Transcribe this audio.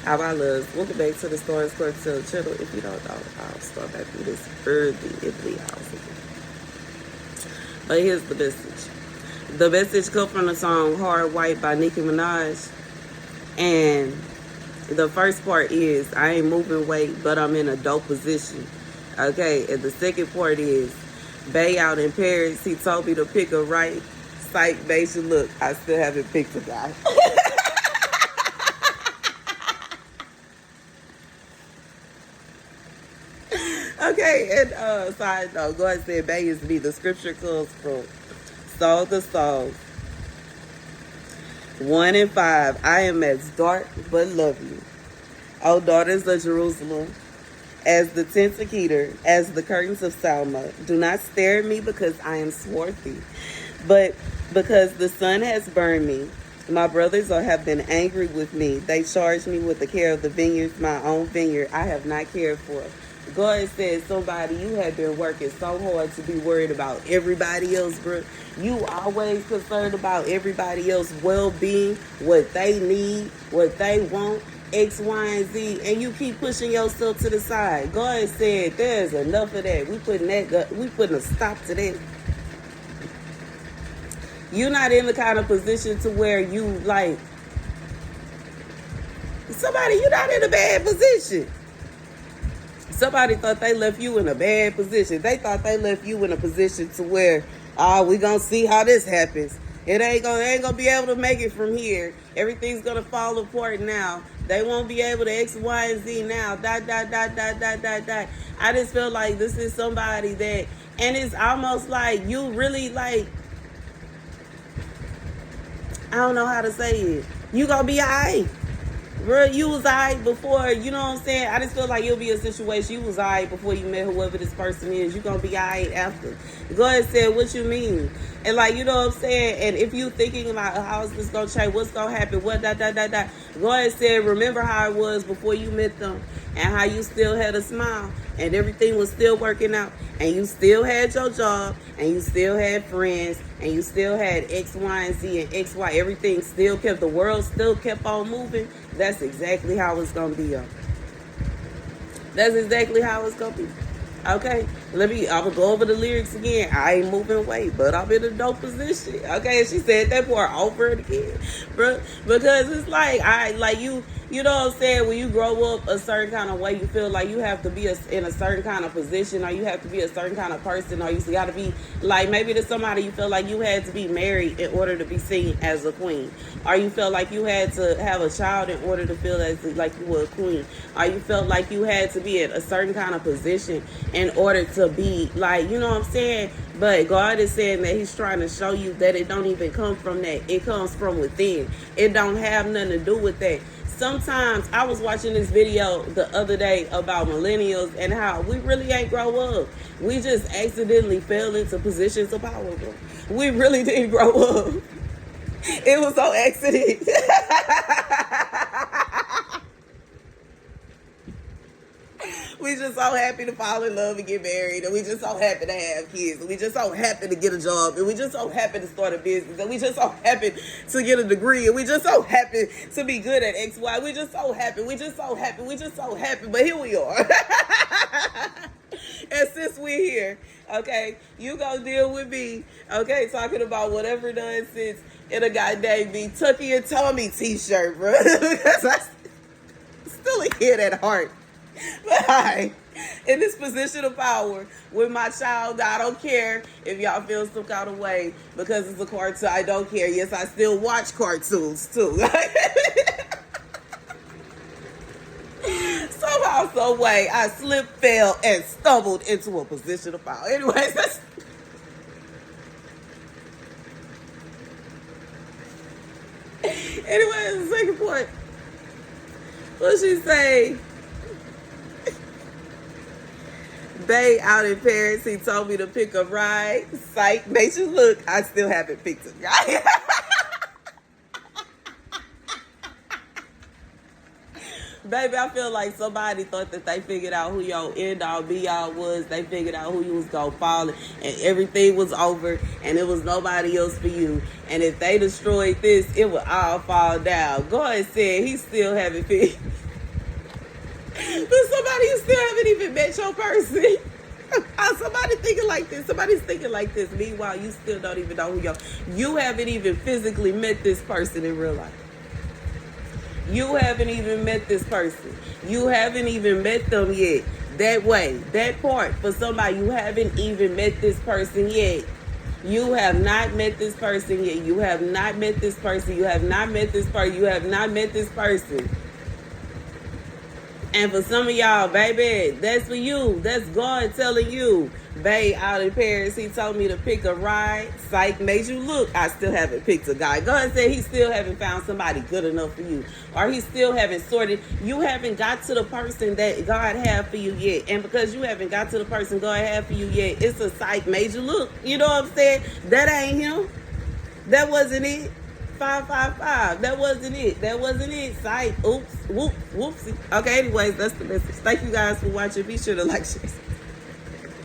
How I love. Welcome back to the Starscartel channel. If you don't know, I'll start back with this early in the house. But here's the message. The message comes from the song Hard White by Nicki Minaj. And the first part is, I ain't moving weight, but I'm in a dope position. Okay, and the second part is, Bay out in Paris, he told me to pick a right site nation. Look, I still haven't picked a guy. Okay, and side note, God said, Bay is me. The scripture comes from Psalm to Psalm 1 and 5. I am as dark, but love you. O daughters of Jerusalem, as the tents of Kedar, as the curtains of Salma, do not stare at me because I am swarthy, but because the sun has burned me. My brothers have been angry with me. They charged me with the care of the vineyards, my own vineyard I have not cared for. God said, somebody, you have been working so hard to be worried about everybody else, bro. You always concerned about everybody else's well-being, what they need, what they want, X, Y, and Z, and you keep pushing yourself to the side. God said, there's enough of that. We putting a stop to that. You're not in the kind of position to where you like somebody. You're not in a bad position. Somebody thought they left you in a bad position. They thought they left you in a position to where, we gonna see how this happens. It ain't gonna be able to make it from here. Everything's gonna fall apart now. They won't be able to X, Y, and Z now. Dot. I just feel like this is somebody that, and it's almost like you really like, I don't know how to say it. You gonna be alright. Bro, you was alright before, you know what I'm saying? I just feel like you'll be in a situation, you was alright before you met whoever this person is. You gonna be alright after. God said, what you mean? And like, you know what I'm saying? And if you thinking about how is this gonna change, what's gonna happen, what, dot. God said, remember how it was before you met them and how you still had a smile and everything was still working out and you still had your job and you still had friends and you still had X, Y, and Z and X, Y. Everything still kept, the world still kept on moving. That's exactly how it's going to be, y'all. That's exactly how it's going to be. Okay? I'm going to go over the lyrics again. I ain't moving weight, but I'm in a dope position. Okay? And she said that part over and again. Bro, because it's like, you know what I'm saying? When you grow up a certain kind of way, you feel like you have to be in a certain kind of position, or you have to be a certain kind of person, or you got to be like, maybe to somebody you feel like you had to be married in order to be seen as a queen, or you felt like you had to have a child in order to feel like you were a queen, or you felt like you had to be in a certain kind of position in order to be like, you know what I'm saying? But God is saying that he's trying to show you that it don't even come from that. It comes from within. It don't have nothing to do with that. Sometimes I was watching this video the other day about millennials and how we really ain't grow up. We just accidentally fell into positions of power, bro. We really didn't grow up. It was on accident. We just so happy to fall in love and get married, and we just so happy to have kids, and we just so happy to get a job, and we just so happy to start a business, and we just so happy to get a degree, and we just so happy to be good at X, Y. We just so happy, but here we are. And since we're here, okay, you gonna deal with me, okay, talking about whatever nonsense in a guy named me, Tucky and Tommy t-shirt, bro. Because I still a kid at heart. But hi, in this position of power with my child, I don't care if y'all feel some kind of way because it's a cartoon. I don't care. Yes, I still watch cartoons too. Somehow, some way, I slipped, fell, and stumbled into a position of power. Anyways, the second point. What she say? Bay out in Paris, he told me to pick a ride. Psych, makes you look. I still haven't picked a guy. Baby, I feel like somebody thought that they figured out who your end all be all was. They figured out who you was gonna fall, and everything was over, and it was nobody else for you. And if they destroyed this, it would all fall down. God said he still haven't figured. But somebody, you still haven't even met your person. Somebody thinking like this. Somebody's thinking like this. Meanwhile, you still don't even know who you haven't even physically met this person in real life. You haven't even met this person. You haven't even met them yet. That way, that part for somebody, you haven't even met this person yet. You have not met this person yet. You have not met this person. You have not met this person. You have not met this person. And for some of y'all, baby, that's for you. That's God telling you. Babe, out in Paris, he told me to pick a ride. Psych, made you look. I still haven't picked a guy. God said he still haven't found somebody good enough for you. Or he still haven't sorted. You haven't got to the person that God had for you yet. And because you haven't got to the person God had for you yet, it's a psych, made you look. You know what I'm saying? That ain't him. That wasn't it. 555. That wasn't it. That wasn't it. Psych. Oops. Whoopsie. Okay, anyways, that's the message. Thank you guys for watching. Be sure to like, share.